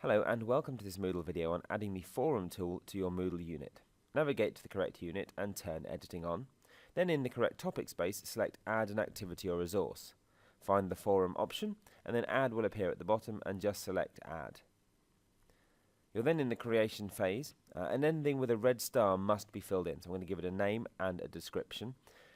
Hello and welcome to this Moodle video on adding the forum tool to your Moodle unit. Navigate to the correct unit and turn editing on. Then in the correct topic space, select add an activity or resource. Find the forum option and then add will appear at the bottom and just select add. You're then in the creation phase and anything with a red star must be filled in. So I'm going to give it a name and a description.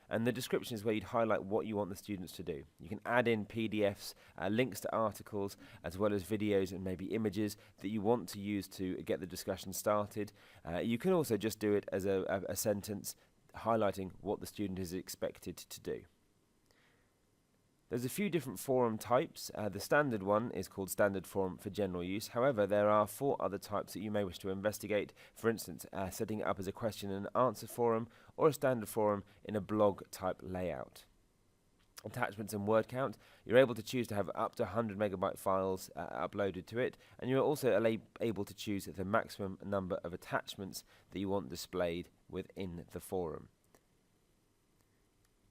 And the description is where you'd highlight what you want the students to do. You can add in PDFs, links to articles, as well as videos and maybe images that you want to use to get the discussion started. You can also just do it as a sentence highlighting what the student is expected to do. There's a few different forum types. The standard one is called standard forum for general use. However, there are 4 other types that you may wish to investigate. For instance, setting it up as a question and answer forum or a standard forum in a blog type layout. Attachments and word count. You're able to choose to have up to 100 megabyte files uploaded to it, and you're also able to choose the maximum number of attachments that you want displayed within the forum.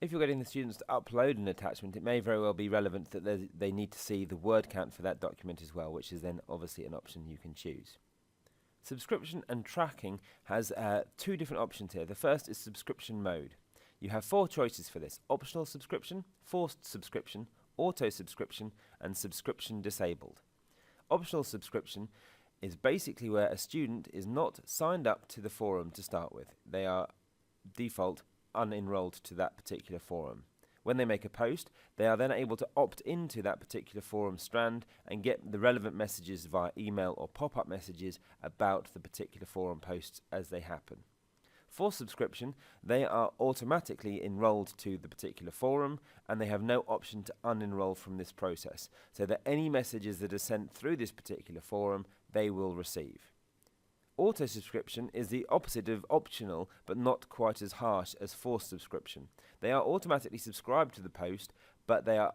If you're getting the students to upload an attachment, it may very well be relevant that they need to see the word count for that document as well, which is then obviously an option you can choose. Subscription and tracking has 2 different options here. The first is subscription mode. You have 4 choices for this: optional subscription, forced subscription, auto subscription, and subscription disabled. Optional subscription is basically where a student is not signed up to the forum to start with. They are default unenrolled to that particular forum. When they make a post, they are then able to opt into that particular forum strand and get the relevant messages via email or pop-up messages about the particular forum posts as they happen. For subscription, they are automatically enrolled to the particular forum and they have no option to unenroll from this process, so that any messages that are sent through this particular forum they will receive. Auto subscription is the opposite of optional, but not quite as harsh as forced subscription. They are automatically subscribed to the post, but they are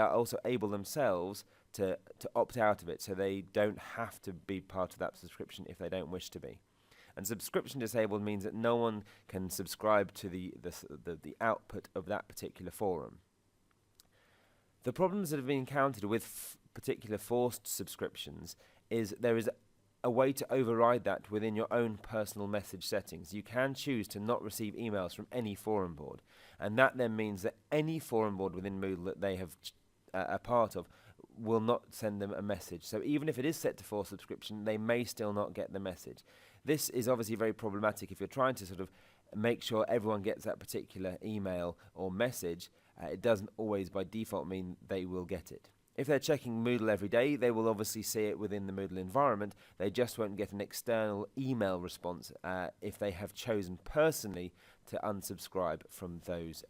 also able themselves to opt out of it, so they don't have to be part of that subscription if they don't wish to be. And subscription disabled means that no one can subscribe to the output of that particular forum. The problems that have been encountered with particular forced subscriptions is there is a way to override that within your own personal message settings. You can choose to not receive emails from any forum board, and that then means that any forum board within Moodle that they have a part of will not send them a message. So even if it is set to forced subscription, they may still not get the message. This is obviously very problematic if you're trying to sort of make sure everyone gets that particular email or message. It doesn't always by default mean they will get it. If they're checking Moodle every day, they will obviously see it within the Moodle environment. They just won't get an external email response if they have chosen personally to unsubscribe from those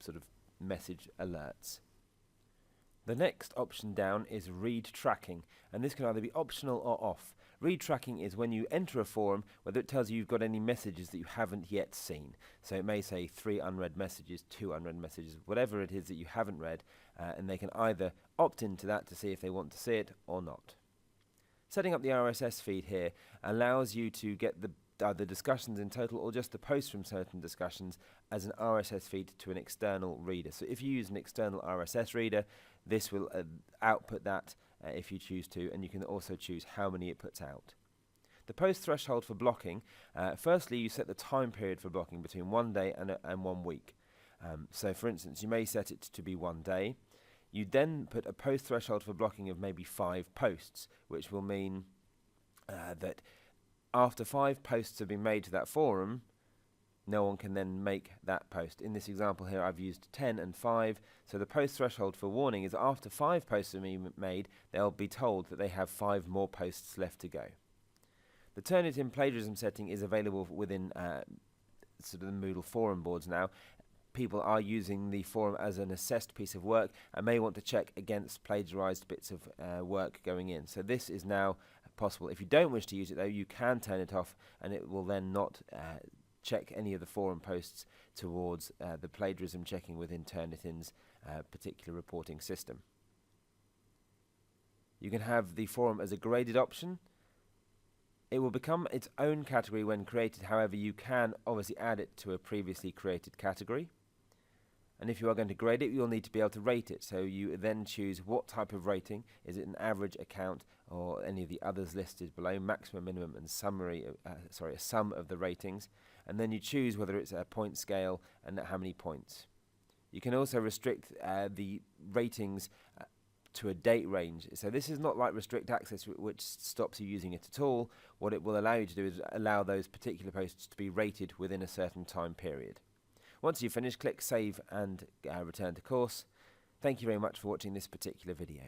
sort of message alerts. The next option down is read tracking, and this can either be optional or off. Read tracking is when you enter a forum, whether it tells you you've got any messages that you haven't yet seen. So it may say 3 unread messages, 2 unread messages, whatever it is that you haven't read, and they can either opt into that to see if they want to see it or not. Setting up the RSS feed here allows you to get the discussions in total or just the posts from certain discussions as an RSS feed to an external reader. So if you use an external RSS reader, this will output that if you choose to, and you can also choose how many it puts out. The post threshold for blocking, firstly you set the time period for blocking between 1 day and 1 week. So for instance, you may set it to be 1 day. You then put a post threshold for blocking of maybe 5 posts, which will mean that after 5 posts have been made to that forum, no one can then make that post. In this example here, I've used 10 and 5, so the post threshold for warning is after 5 posts have been made, they'll be told that they have 5 more posts left to go. The Turnitin Plagiarism setting is available within sort of the Moodle forum boards now. People are using the forum as an assessed piece of work and may want to check against plagiarized bits of work going in. So this is now possible. If you don't wish to use it though, you can turn it off and it will then not check any of the forum posts towards the plagiarism checking within Turnitin's particular reporting system. You can have the forum as a graded option. It will become its own category when created, however you can obviously add it to a previously created category. And if you are going to grade it, you'll need to be able to rate it. So you then choose what type of rating. Is it an average, account, or any of the others listed below, maximum, minimum, and a sum of the ratings, and then you choose whether it's a point scale and at how many points. You can also restrict the ratings to a date range. So this is not like restrict access, which stops you using it at all. What it will allow you to do is allow those particular posts to be rated within a certain time period. Once you've finished, click Save and return to course. Thank you very much for watching this particular video.